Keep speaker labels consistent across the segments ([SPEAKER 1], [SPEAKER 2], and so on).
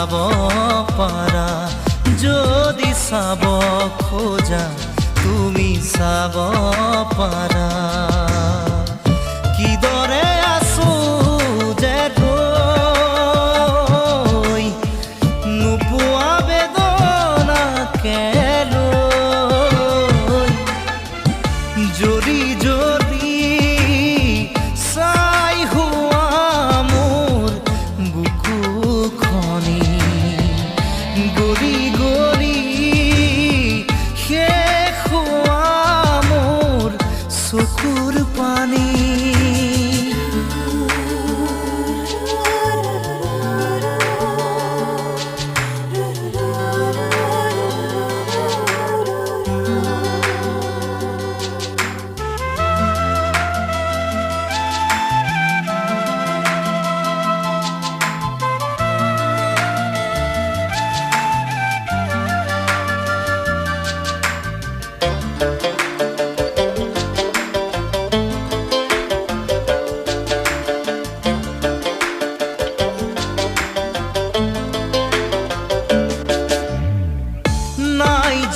[SPEAKER 1] চাব পাৰা যদি চাব খোজা তুমি চাব পাৰা কিদৰে আছো যে তই নোপোৱা বেদনা কেলৈ জৰি জৰি চাই হোৱা মোৰ বুকুখনি গলি গলি শেষ হোৱা মোৰ চকুৰ পানী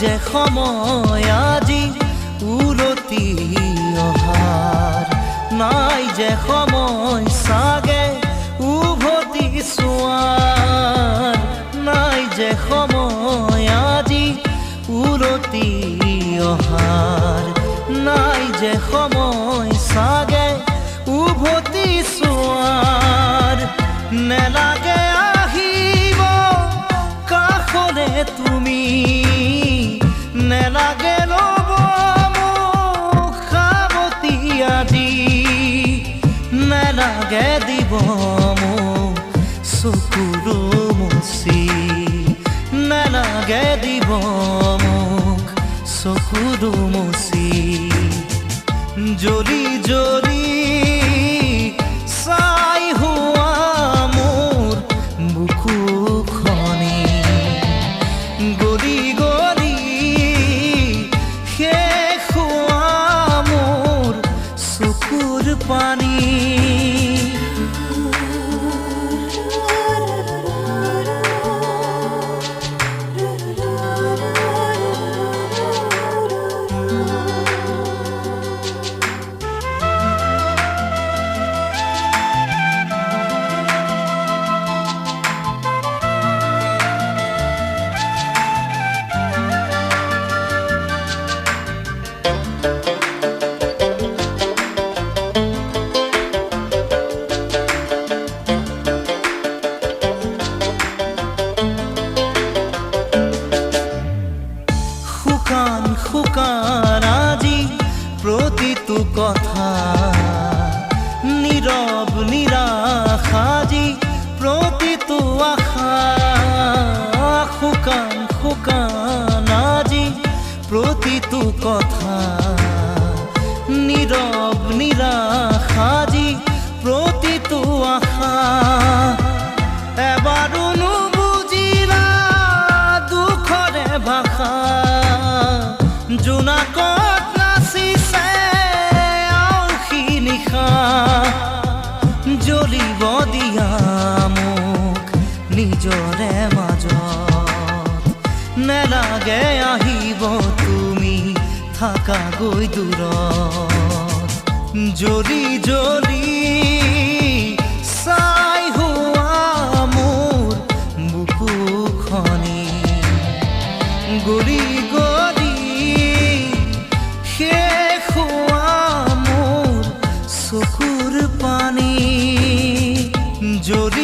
[SPEAKER 1] যে সময় আজি উলটি অহাৰ নাই যে সময় চাগে উভতি চোৱাৰ নাই যে সময় আজি উলটি অহাৰ নাই যে সময় চাগে উভতি চোৱাৰ নেলাগে আহিব কাষলে তুমি নেলাগে ৰ'ব মোক সাৱতি আজি নেলাগে দিব মোক চকুৰ মুচি নেলাগে দিব মোক চকুৰ মুচি জ্বলি জ্বলি চাই হোৱা মোৰ বুকুখনি গলি গলি শেষ হোৱা মোৰ চকুৰ পানী শুকান আজি প্ৰতিটো কথা নীৰৱ নিৰাশ আজি প্ৰতিটো আশা শুকান আজি প্ৰতিটো কথা নীৰৱ নিৰাশ আজি প্ৰতিটো আশা এবাৰো নুবুজিলা দুখৰে ভাষা জোনাকত নাচিছে আউসী নিশা জ্বলিব দিয়া মোক নিজৰে মাজত নেলাগে আহিব তুমি থাকাগৈ দূৰত জ্বলি জ্বলি চাই হোৱা মোৰ বুকুখনি গলি গলি শেষ হোৱা মোৰ চকুৰ পানী জ্বলি